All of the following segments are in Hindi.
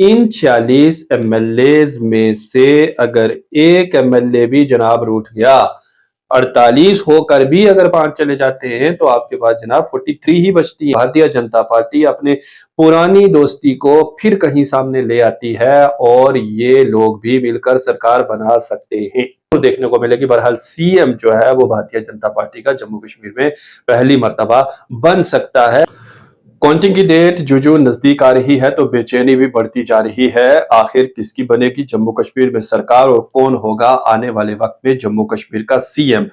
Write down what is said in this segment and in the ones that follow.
इन 46 एमएलए में से अगर एक एमएलए भी जनाब रूठ गया, 48 होकर भी अगर 5 चले जाते हैं तो आपके पास जनाब 43 ही बचती है। भारतीय जनता पार्टी अपने पुरानी दोस्ती को फिर कहीं सामने ले आती है और ये लोग भी मिलकर सरकार बना सकते हैं। तो देखने को मिलेगी। बहरहाल सीएम जो है वो भारतीय जनता पार्टी का जम्मू कश्मीर में पहली मर्तबा बन सकता है। काउंटिंग की डेट जो नजदीक आ रही है तो बेचैनी भी बढ़ती जा रही है। आखिर किसकी बनेगी जम्मू कश्मीर में सरकार और कौन होगा आने वाले वक्त में जम्मू कश्मीर का सीएम?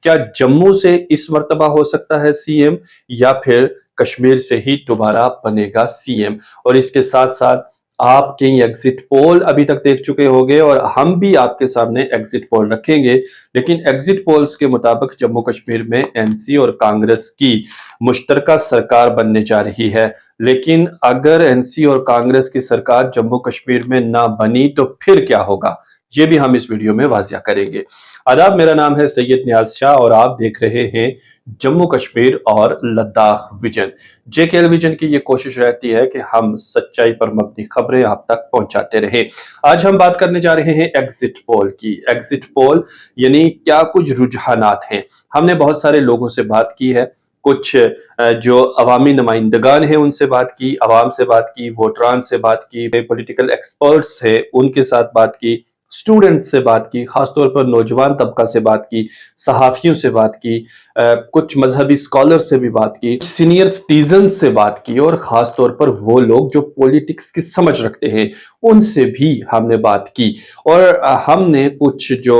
क्या जम्मू से इस मर्तबा हो सकता है सीएम या फिर कश्मीर से ही दोबारा बनेगा सीएम? और इसके साथ साथ आप कई एग्जिट पोल अभी तक देख चुके होंगे और हम भी आपके सामने एग्जिट पोल रखेंगे, लेकिन एग्जिट पोल्स के मुताबिक जम्मू कश्मीर में एनसी और कांग्रेस की मुश्तरका सरकार बनने जा रही है। लेकिन अगर एनसी और कांग्रेस की सरकार जम्मू कश्मीर में ना बनी तो फिर क्या होगा, ये भी हम इस वीडियो में वाजिया करेंगे। आदाब, मेरा नाम है सैयद नियाज शाह और आप देख रहे हैं जम्मू कश्मीर और लद्दाख विजन। जेकेएल विजन की ये कोशिश रहती है कि हम सच्चाई पर मबनी खबरें आप तक पहुंचाते रहें। आज हम बात करने जा रहे हैं एग्जिट पोल की। एग्जिट पोल यानी क्या कुछ रुझानात हैं। हमने बहुत सारे लोगों से बात की है, कुछ जो अवामी नुमाइंदगान हैं उनसे बात की, अवाम से बात की, वोटरान से बात की, पॉलिटिकल एक्सपर्ट्स है उनके साथ बात की, स्टूडेंट से बात की, खासतौर पर नौजवान तबका से बात की, सहाफियों से बात की, कुछ मजहबी स्कॉलर से भी बात की, सीनियर सिटीजन से बात की और खासतौर पर वो लोग जो पॉलिटिक्स की समझ रखते हैं उनसे भी हमने बात की। और हमने कुछ जो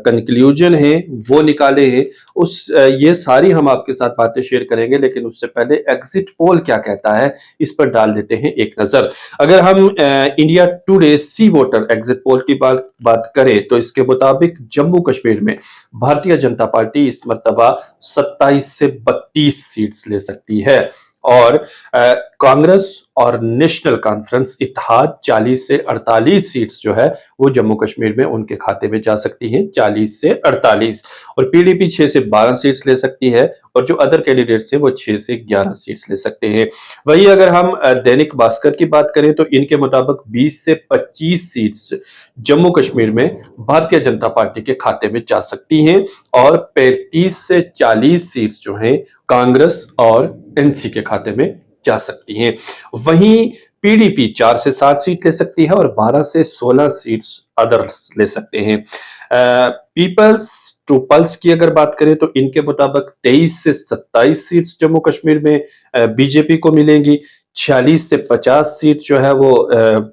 कंक्लूजन है वो निकाले हैं। ये सारी हम आपके साथ बातें शेयर करेंगे, लेकिन उससे पहले एग्जिट पोल क्या कहता है इस पर डाल देते हैं एक नजर। अगर हम इंडिया टुडे सी वोटर एग्जिट पोल की बात करें तो इसके मुताबिक जम्मू कश्मीर में भारतीय जनता पार्टी इस मर्तबा 27 से 32 सीट्स ले सकती है और कांग्रेस और नेशनल कॉन्फ्रेंस इत्तेहाद 40 से 48 सीट्स जो है वो जम्मू कश्मीर में उनके खाते में जा सकती हैं, 40 से 48। और पीडीपी 6 से 12 सीट्स ले सकती है और जो अदर कैंडिडेट्स हैं वो 6 से 11 सीट्स ले सकते हैं। वही अगर हम दैनिक भास्कर की बात करें तो इनके मुताबिक 20 से 25 सीट्स जम्मू कश्मीर में भारतीय जनता पार्टी के खाते में जा सकती हैं और 35 से 40 सीट्स जो हैं कांग्रेस और एनसी के खाते में जा सकती हैं। वहीं पीडीपी 4 से 7 सीट ले सकती है और 12 से 16 सीट्स अदर्स ले सकते हैं। पीपल्स टू पल्स की अगर बात करें तो इनके मुताबिक 23 से 27 सीट्स जम्मू कश्मीर में बीजेपी को मिलेंगी। 46 से 50 सीट जो है वो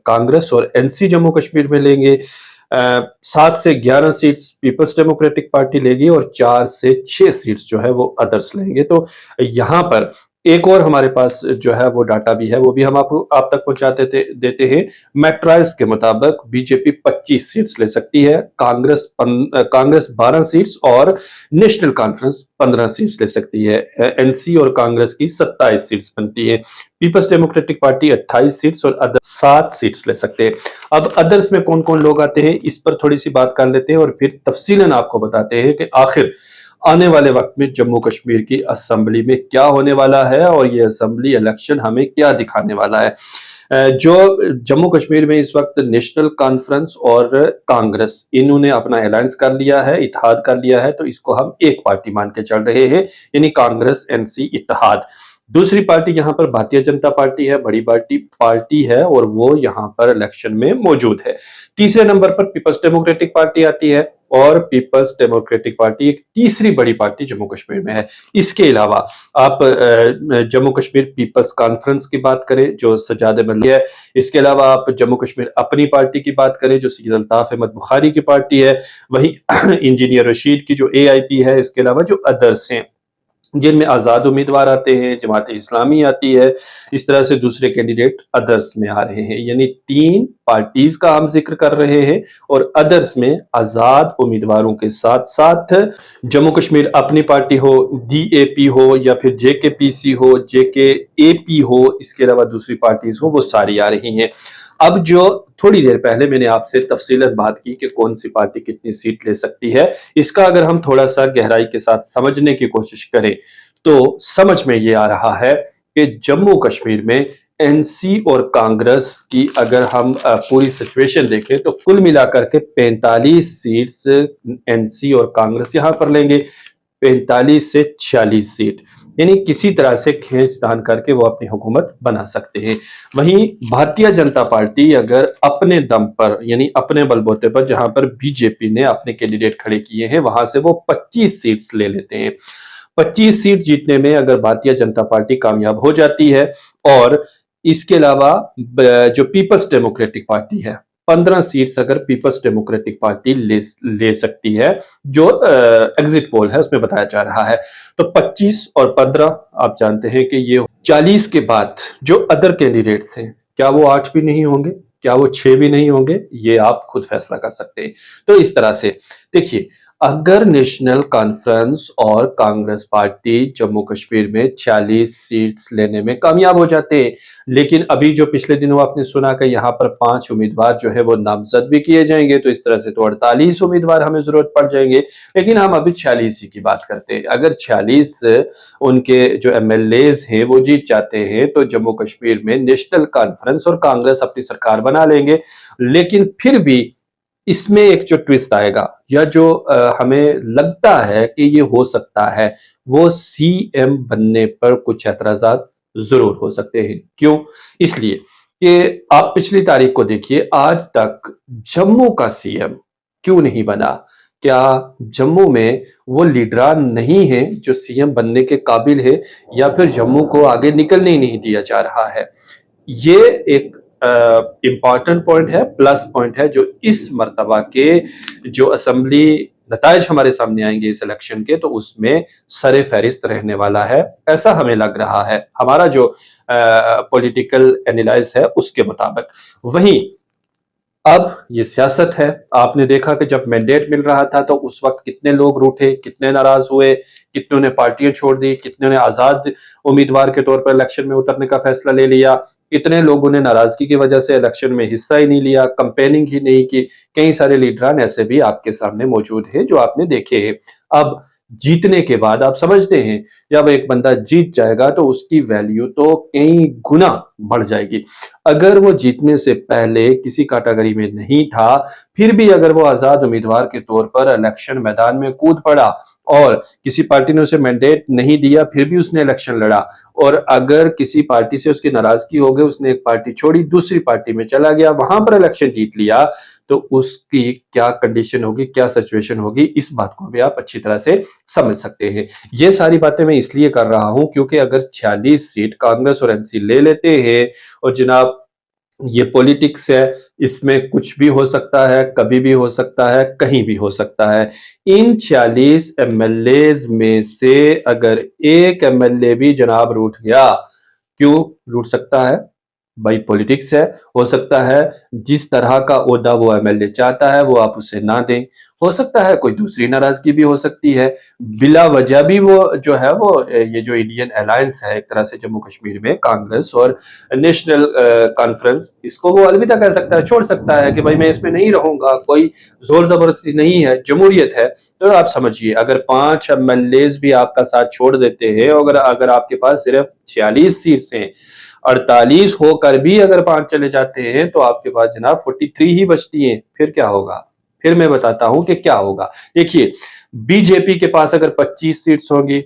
कांग्रेस और एनसी जम्मू कश्मीर में लेंगे। 7 से 11 सीट्स पीपल्स डेमोक्रेटिक पार्टी लेगी और 4 से 6 सीट्स जो है वो अदर्स लेंगे। तो यहाँ पर एक और हमारे पास जो है वो डाटा भी है, वो भी हम आप तक देते हैं। मैट्राइज के मुताबिक बीजेपी 25 सीट्स ले सकती है, कांग्रेस 12 सीट्स और नेशनल कॉन्फ्रेंस 15 सीट्स ले सकती है। एनसी और कांग्रेस की 27 सीट्स बनती है। पीपल्स डेमोक्रेटिक पार्टी 28 सीट्स और अदर 7 सीट्स ले सकते हैं। अब अदर्स में कौन कौन लोग आते हैं इस पर थोड़ी सी बात कर लेते हैं और फिर तफसीलन आपको बताते हैं कि आखिर आने वाले वक्त में जम्मू कश्मीर की असेंबली में क्या होने वाला है और ये असेंबली इलेक्शन हमें क्या दिखाने वाला है। जो जम्मू कश्मीर में इस वक्त नेशनल कॉन्फ्रेंस और कांग्रेस इन्होंने अपना अलायंस कर लिया है, इत्तेहाद कर लिया है, तो इसको हम एक पार्टी मान के चल रहे हैं, यानी कांग्रेस एनसी इत्तेहाद। दूसरी पार्टी यहाँ पर भारतीय जनता पार्टी है, बड़ी पार्टी है और वो यहाँ पर इलेक्शन में मौजूद है। तीसरे नंबर पर पीपल्स डेमोक्रेटिक पार्टी आती है और पीपल्स डेमोक्रेटिक पार्टी एक तीसरी बड़ी पार्टी जम्मू कश्मीर में है। इसके अलावा आप जम्मू कश्मीर पीपल्स कॉन्फ्रेंस की बात करें जो सजाद मल्लिक है, इसके अलावा आप जम्मू कश्मीर अपनी पार्टी की बात करें जो सैयद अल्ताफ अहमद बुखारी की पार्टी है, वही इंजीनियर रशीद की जो एआईपी है, इसके अलावा जो अदर्स हैं जिनमें आज़ाद उम्मीदवार आते हैं, जमात इस्लामी आती है, इस तरह से दूसरे कैंडिडेट अदर्स में आ रहे हैं। यानी 3 पार्टीज का हम जिक्र कर रहे हैं और अदर्स में आज़ाद उम्मीदवारों के साथ साथ जम्मू कश्मीर अपनी पार्टी हो, डीएपी हो या फिर जेकेपीसी हो, जेकेएपी हो, इसके अलावा दूसरी पार्टीज हो, वो सारी आ रही हैं। अब जो थोड़ी देर पहले मैंने आपसे तफसीलन बात की कि कौन सी पार्टी कितनी सीट ले सकती है, इसका अगर हम थोड़ा सा गहराई के साथ समझने की कोशिश करें तो समझ में ये आ रहा है कि जम्मू कश्मीर में एनसी और कांग्रेस की अगर हम पूरी सिचुएशन देखें तो कुल मिलाकर के 45 सीट्स एनसी और कांग्रेस यहां पर लेंगे, 45 से 46 सीट, यानी किसी तरह से खींचतान करके वो अपनी हुकूमत बना सकते हैं। वहीं भारतीय जनता पार्टी अगर अपने दम पर यानी अपने बलबूते पर जहां पर बीजेपी ने अपने कैंडिडेट खड़े किए हैं वहां से वो 25 सीट्स ले लेते हैं। 25 सीट जीतने में अगर भारतीय जनता पार्टी कामयाब हो जाती है और इसके अलावा जो पीपल्स डेमोक्रेटिक पार्टी है 15 सीट्स अगर पीपल्स डेमोक्रेटिक पार्टी ले सकती है, जो एग्जिट पोल है उसमें बताया जा रहा है। तो 25 और 15 आप जानते हैं कि ये 40 के बाद जो अदर कैंडिडेट्स हैं क्या वो 8 भी नहीं होंगे, क्या वो 6 भी नहीं होंगे, ये आप खुद फैसला कर सकते हैं। तो इस तरह से देखिए, अगर नेशनल कॉन्फ्रेंस और कांग्रेस पार्टी जम्मू कश्मीर में 46 सीट्स लेने में कामयाब हो जाते हैं, लेकिन अभी जो पिछले दिनों आपने सुना कि यहाँ पर 5 उम्मीदवार जो है वो नामजद भी किए जाएंगे, तो इस तरह से तो 48 उम्मीदवार हमें जरूरत पड़ जाएंगे, लेकिन हम अभी 46 ही की बात करते हैं। अगर 46 उनके जो एमएलएज हैं वो जीत जाते हैं तो जम्मू कश्मीर में नेशनल कॉन्फ्रेंस और कांग्रेस अपनी सरकार बना लेंगे। लेकिन फिर भी इसमें एक जो ट्विस्ट आएगा या जो हमें लगता है कि ये हो सकता है, वो सीएम बनने पर कुछ एतराजात जरूर हो सकते हैं। क्यों? इसलिए कि आप पिछली तारीख को देखिए, आज तक जम्मू का सीएम क्यों नहीं बना? क्या जम्मू में वो लीडरान नहीं है जो सीएम बनने के काबिल है, या फिर जम्मू को आगे निकलने ही नहीं दिया जा रहा है? ये एक इम्पॉर्टेंट पॉइंट है, प्लस पॉइंट है, जो इस मर्तबा के जो असेंबली नतायज हमारे सामने आएंगे इस इलेक्शन के, तो उसमें सरे फहरिस्त रहने वाला है, ऐसा हमें लग रहा है हमारा जो पॉलिटिकल एनालिसिस है उसके मुताबिक। वहीं अब ये सियासत है। आपने देखा कि जब मैंडेट मिल रहा था तो उस वक्त कितने लोग रूठे, कितने नाराज हुए, कितनों ने पार्टियां छोड़ दी, कितने ने आजाद उम्मीदवार के तौर पर इलेक्शन में उतरने का फैसला ले लिया, कितने लोगों ने नाराजगी की वजह से इलेक्शन में हिस्सा ही नहीं लिया, कंपेनिंग ही नहीं की। कई सारे लीडरान ऐसे भी आपके सामने मौजूद हैं जो आपने देखे हैं। अब जीतने के बाद आप समझते हैं, जब एक बंदा जीत जाएगा तो उसकी वैल्यू तो कई गुना बढ़ जाएगी। अगर वो जीतने से पहले किसी कैटेगरी में नहीं था, फिर भी अगर वो आजाद उम्मीदवार के तौर पर इलेक्शन मैदान में कूद पड़ा और किसी पार्टी ने उसे मैंडेट नहीं दिया फिर भी उसने इलेक्शन लड़ा, और अगर किसी पार्टी से उसकी नाराजगी हो गई, उसने एक पार्टी छोड़ी दूसरी पार्टी में चला गया, वहां पर इलेक्शन जीत लिया, तो उसकी क्या कंडीशन होगी, क्या सिचुएशन होगी, इस बात को भी आप अच्छी तरह से समझ सकते हैं। ये सारी बातें मैं इसलिए कर रहा हूं क्योंकि अगर 46 सीट कांग्रेस और एनसी ले लेते हैं, और जनाब ये पॉलिटिक्स है, इसमें कुछ भी हो सकता है, कभी भी हो सकता है, कहीं भी हो सकता है। इन 46 एमएलएज में से अगर एक एमएलए भी जनाब रूठ गया, क्यों रूठ सकता है? भाई पॉलिटिक्स है, हो सकता है जिस तरह का ओहदा वो एमएलए चाहता है वो आप उसे ना दें, हो सकता है कोई दूसरी नाराजगी भी हो सकती है, बिला वजह भी वो जो है वो ये जो इंडियन अलायंस है एक तरह से जम्मू कश्मीर में कांग्रेस और नेशनल कॉन्फ्रेंस, इसको वो अलविदा कह सकता है, छोड़ सकता है कि भाई मैं इसमें नहीं रहूंगा, कोई जोर जबरदस्ती नहीं है, जमहूरियत है। तो आप समझिए, अगर 5 एमएलए भी आपका साथ छोड़ देते हैं, अगर अगर आपके पास सिर्फ 46 सीट्स हैं, 48 होकर भी अगर 5 चले जाते हैं तो आपके पास जनाब 43 ही बचती हैं, फिर क्या होगा? फिर मैं बताता हूं कि क्या होगा। देखिए, बीजेपी के पास अगर 25 सीट्स होंगी,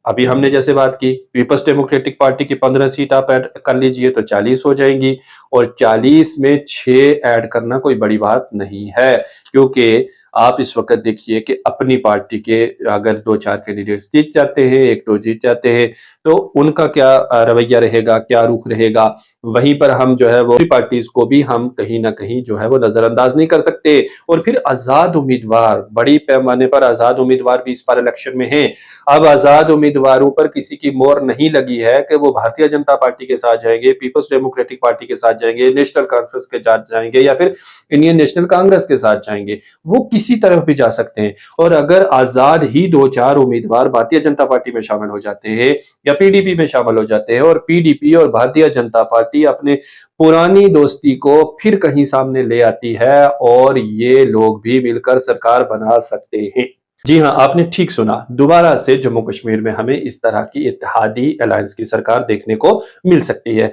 अभी हमने जैसे बात की, पीपल्स डेमोक्रेटिक पार्टी की 15 सीट आप ऐड कर लीजिए तो 40 हो जाएंगी, और 40 में 6 ऐड करना कोई बड़ी बात नहीं है, क्योंकि आप इस वक्त देखिए कि अपनी पार्टी के अगर 2-4 कैंडिडेट्स जीत जाते हैं, 1-2 जीत जाते हैं, तो उनका क्या रवैया रहेगा, क्या रुख रहेगा, वहीं पर हम जो है वो पार्टीज को भी हम कहीं ना कहीं जो है वो नजरअंदाज नहीं कर सकते। और फिर आजाद उम्मीदवार, बड़ी पैमाने पर आजाद उम्मीदवार भी इस बार इलेक्शन में हैं। अब आजाद उम्मीदवारों पर किसी की मोहर नहीं लगी है कि वो भारतीय जनता पार्टी के साथ जाएंगे, पीपल्स डेमोक्रेटिक पार्टी के साथ जाएंगे, नेशनल कॉन्फ्रेंस के साथ जाएंगे, या फिर इंडियन नेशनल कांग्रेस के साथ जाएंगे। वो किसी तरफ भी जा सकते हैं, और अगर आजाद ही 2-4 उम्मीदवार भारतीय जनता पार्टी में शामिल हो जाते हैं या पीडीपी में शामिल हो जाते हैं, और पीडीपी और भारतीय जनता पार्टी अपने पुरानी दोस्ती को फिर कहीं सामने ले आती है, और ये लोग भी मिलकर सरकार बना सकते हैं। जी हाँ, आपने ठीक सुना, दोबारा से जम्मू कश्मीर में हमें इस तरह की इत्तेहादी अलायंस की सरकार देखने को मिल सकती है।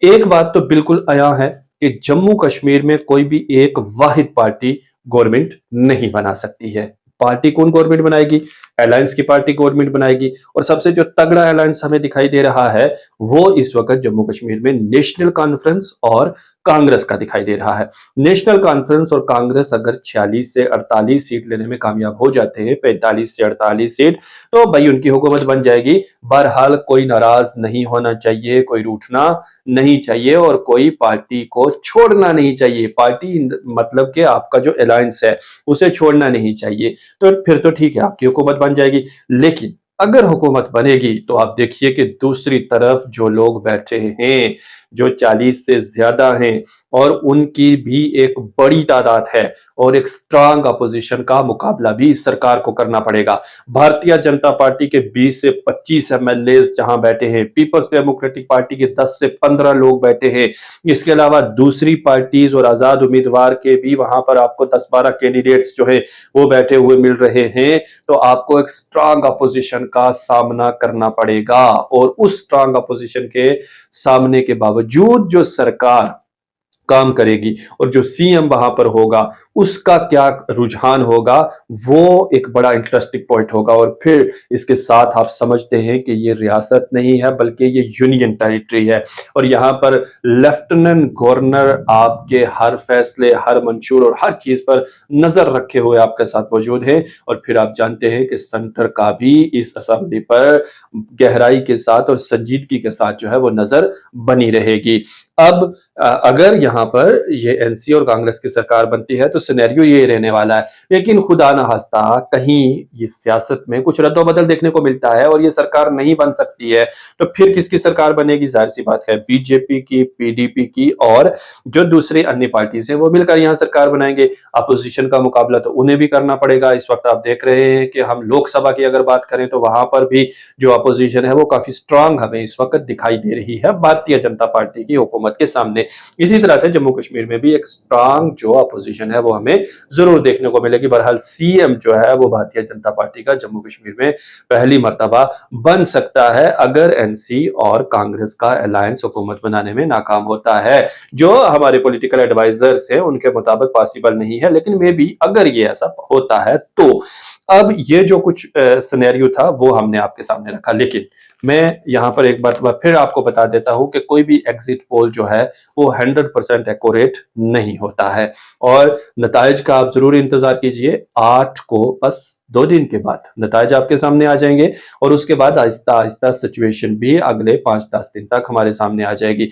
एक बात तो बिल्कुल आया है कि जम्मू कश्मीर में कोई भी एक वाहिद पार्टी गवर्नमेंट नहीं बना सकती है। पार्टी कौन गवर्नमेंट बनाएगी? अलायंस की पार्टी गवर्नमेंट बनाएगी। और सबसे जो तगड़ा अलायंस हमें दिखाई दे रहा है वो इस वक्त जम्मू कश्मीर में नेशनल कॉन्फ्रेंस और कांग्रेस का दिखाई दे रहा है। नेशनल कॉन्फ्रेंस और कांग्रेस अगर 46 से 48 सीट लेने में कामयाब हो जाते हैं, 45 से 48 सीट, तो भाई उनकी हुकूमत बन जाएगी। बहरहाल कोई नाराज नहीं होना चाहिए, कोई रूठना नहीं चाहिए और कोई पार्टी को छोड़ना नहीं चाहिए। पार्टी मतलब कि आपका जो अलायंस है उसे छोड़ना नहीं चाहिए। तो फिर तो ठीक है, आपकी हुकूमत बन जाएगी। लेकिन अगर हुकूमत बनेगी तो आप देखिए कि दूसरी तरफ जो लोग बैठे हैं, जो 40 से ज्यादा हैं और उनकी भी एक बड़ी तादाद है और एक स्ट्रांग अपोजिशन का मुकाबला भी इस सरकार को करना पड़ेगा। भारतीय जनता पार्टी के 20 से 25 एमएलए जहां बैठे हैं, पीपल्स डेमोक्रेटिक पार्टी के 10 से 15 लोग बैठे हैं, इसके अलावा दूसरी पार्टीज और आजाद उम्मीदवार के भी वहां पर आपको 10-12 कैंडिडेट्स जो है वो बैठे हुए मिल रहे हैं। तो आपको एक स्ट्रांग अपोजिशन का सामना करना पड़ेगा और उस स्ट्रांग अपोजिशन के सामने के बावजूद जो सरकार काम करेगी और जो सीएम वहां पर होगा उसका क्या रुझान होगा, वो एक बड़ा इंटरेस्टिंग पॉइंट होगा। और फिर इसके साथ आप समझते हैं कि ये रियासत नहीं है बल्कि ये यूनियन टेरिटरी है और यहाँ पर लेफ्टिनेंट गवर्नर आपके हर फैसले, हर मंशूर और हर चीज पर नजर रखे हुए आपके साथ मौजूद है। और फिर आप जानते हैं कि सेंटर का भी इस असेंबली पर गहराई के साथ और संजीदगी के साथ जो है वो नजर बनी रहेगी। अब अगर यहाँ पर ये एनसी और कांग्रेस की सरकार बनती है तो सिनेरियो ये रहने वाला है। लेकिन खुदा ना खास्ता कहीं ये सियासत में कुछ रद्दोबदल देखने को मिलता है और ये सरकार नहीं बन सकती है, तो फिर किसकी सरकार बनेगी? जाहिर सी बात है बीजेपी की, पीडीपी की और जो दूसरी अन्य पार्टी है वो मिलकर यहाँ सरकार बनाएंगे। अपोजिशन का मुकाबला तो उन्हें भी करना पड़ेगा। इस वक्त आप देख रहे हैं कि हम लोकसभा की अगर बात करें तो वहां पर भी जो अपोजिशन है वो काफी स्ट्रांग हमें इस वक्त दिखाई दे रही है भारतीय जनता पार्टी की हुकूमत के सामने। इसी तरह से जम्मू कश्मीर में भी एक स्ट्रांग जो अपोजिशन है वो हमें जरूर देखने को मिलेगी। बहरहाल सीएम जो है वो भारतीय जनता पार्टी का जम्मू कश्मीर में पहली मर्तबा बन सकता है अगर एनसी और कांग्रेस का अलायंस हुकूमत बनाने में नाकाम होता है, जो हमारे पॉलिटिकल एडवाइजर्स हैं उनके मुताबिक पॉसिबल नहीं है। लेकिन मे भी अगर ये ऐसा होता है तो अब ये जो कुछ सिनेरियो था वो हमने आपके सामने रखा। लेकिन मैं यहाँ पर एक बार फिर आपको बता देता हूं कि कोई भी एग्जिट पोल जो है वो 100% एक्यूरेट नहीं होता है और नताइज का आप जरूर इंतजार कीजिए। 8 को बस 2 दिन के बाद नताइज आपके सामने आ जाएंगे और उसके बाद आहिस्ता आहिस्ता सिचुएशन भी अगले 5-10 दिन तक हमारे सामने आ जाएगी।